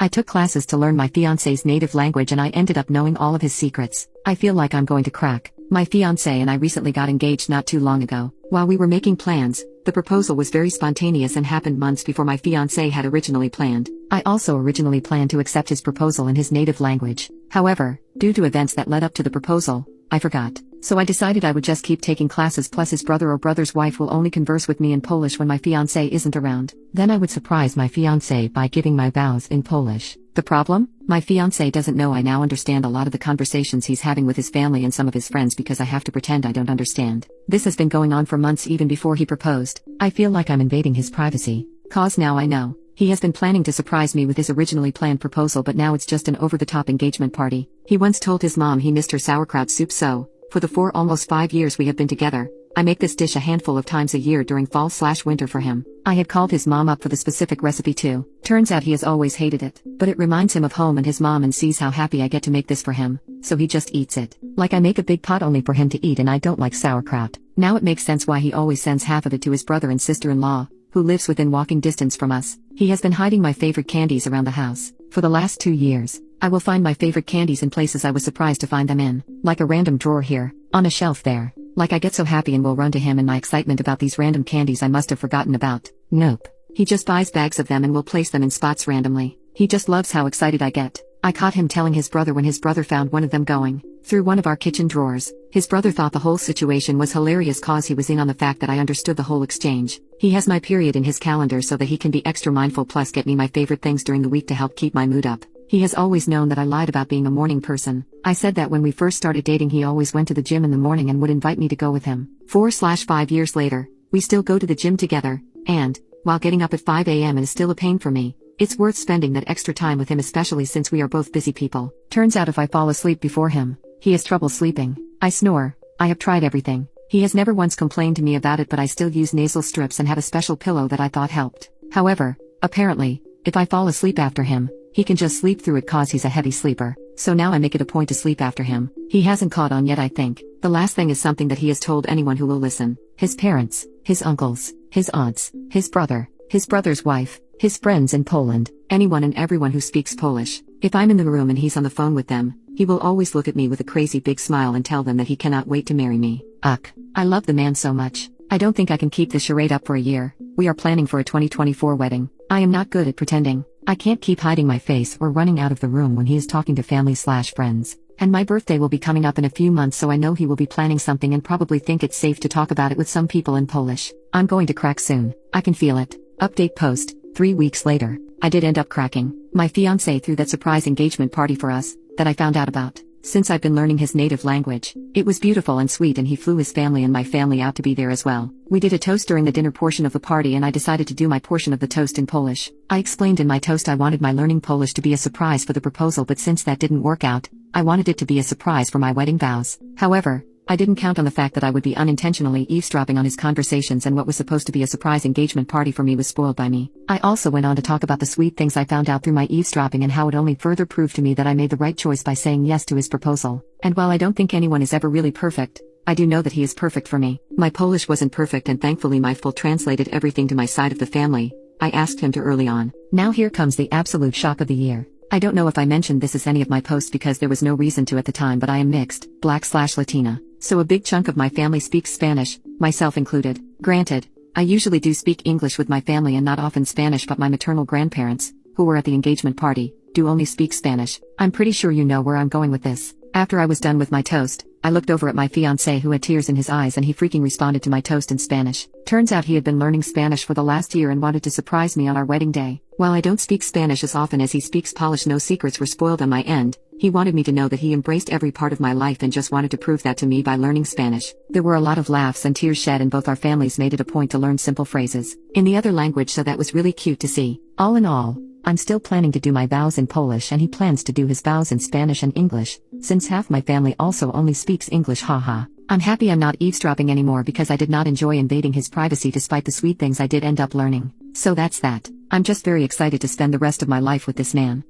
I took classes to learn my fiance's native language and I ended up knowing all of his secrets. I feel like I'm going to crack. My fiance and I recently got engaged not too long ago. While we were making plans, the proposal was very spontaneous and happened months before my fiance had originally planned. I also originally planned to accept his proposal in his native language. However, due to events that led up to the proposal, I forgot. So I decided I would just keep taking classes, plus his brother or brother's wife will only converse with me in Polish when my fiancé isn't around. Then I would surprise my fiancé by giving my vows in Polish. The problem? My fiancé doesn't know I now understand a lot of the conversations he's having with his family and some of his friends because I have to pretend I don't understand. This has been going on for months even before he proposed. I feel like I'm invading his privacy. Cause now I know. He has been planning to surprise me with his originally planned proposal, but now it's just an over-the-top engagement party. He once told his mom he missed her sauerkraut soup, so for the almost 5 years we have been together, I make this dish a handful of times a year during fall/winter for him. I had called his mom up for the specific recipe too. Turns out he has always hated it, but it reminds him of home and his mom and sees how happy I get to make this for him, so he just eats it. Like I make a big pot only for him to eat and I don't like sauerkraut. Now it makes sense why he always sends half of it to his brother and sister-in-law, who lives within walking distance from us. He has been hiding my favorite candies around the house. For the last 2 years, I will find my favorite candies in places I was surprised to find them in, like a random drawer here, on a shelf there. Like I get so happy and will run to him in my excitement about these random candies I must have forgotten about. Nope. He just buys bags of them and will place them in spots randomly. He just loves how excited I get. I caught him telling his brother when his brother found one of them going through one of our kitchen drawers. His brother thought the whole situation was hilarious cause he was in on the fact that I understood the whole exchange. He has my period in his calendar so that he can be extra mindful plus get me my favorite things during the week to help keep my mood up. He has always known that I lied about being a morning person. I said that when we first started dating he always went to the gym in the morning and would invite me to go with him. 4/5 years later, we still go to the gym together, and, while getting up at 5 a.m. is still a pain for me, it's worth spending that extra time with him, especially since we are both busy people. Turns out if I fall asleep before him, he has trouble sleeping. I snore. I have tried everything. He has never once complained to me about it, but I still use nasal strips and have a special pillow that I thought helped. However, apparently, if I fall asleep after him, he can just sleep through it cause he's a heavy sleeper. So now I make it a point to sleep after him. He hasn't caught on yet, I think. The last thing is something that he has told anyone who will listen. His parents, his uncles, his aunts, his brother, his brother's wife, his friends in Poland, anyone and everyone who speaks Polish. If I'm in the room and he's on the phone with them, he will always look at me with a crazy big smile and tell them that he cannot wait to marry me. Ugh. I love the man so much. I don't think I can keep this charade up for a year. We are planning for a 2024 wedding. I am not good at pretending. I can't keep hiding my face or running out of the room when he is talking to family/friends. And my birthday will be coming up in a few months, so I know he will be planning something and probably think it's safe to talk about it with some people in Polish. I'm going to crack soon. I can feel it. Update post. 3 weeks later, I did end up cracking. My fiancé threw that surprise engagement party for us, that I found out about. Since I've been learning his native language, it was beautiful and sweet, and he flew his family and my family out to be there as well. We did a toast during the dinner portion of the party and I decided to do my portion of the toast in Polish. I explained in my toast I wanted my learning Polish to be a surprise for the proposal, but since that didn't work out, I wanted it to be a surprise for my wedding vows. However, I didn't count on the fact that I would be unintentionally eavesdropping on his conversations, and what was supposed to be a surprise engagement party for me was spoiled by me. I also went on to talk about the sweet things I found out through my eavesdropping and how it only further proved to me that I made the right choice by saying yes to his proposal. And while I don't think anyone is ever really perfect, I do know that he is perfect for me. My Polish wasn't perfect and thankfully my full translated everything to my side of the family. I asked him to early on. Now here comes the absolute shock of the year. I don't know if I mentioned this as any of my posts because there was no reason to at the time, but I am mixed, Black/Latina. So a big chunk of my family speaks Spanish, myself included. Granted, I usually do speak English with my family and not often Spanish, but my maternal grandparents, who were at the engagement party, do only speak Spanish. I'm pretty sure you know where I'm going with this. After I was done with my toast, I looked over at my fiancé who had tears in his eyes and he freaking responded to my toast in Spanish. Turns out he had been learning Spanish for the last year and wanted to surprise me on our wedding day. While I don't speak Spanish as often as he speaks Polish, no secrets were spoiled on my end. He wanted me to know that he embraced every part of my life and just wanted to prove that to me by learning Spanish. There were a lot of laughs and tears shed, and both our families made it a point to learn simple phrases in the other language, so that was really cute to see. All in all, I'm still planning to do my vows in Polish and he plans to do his vows in Spanish and English, since half my family also only speaks English, haha. I'm happy I'm not eavesdropping anymore because I did not enjoy invading his privacy despite the sweet things I did end up learning. So that's that. I'm just very excited to spend the rest of my life with this man.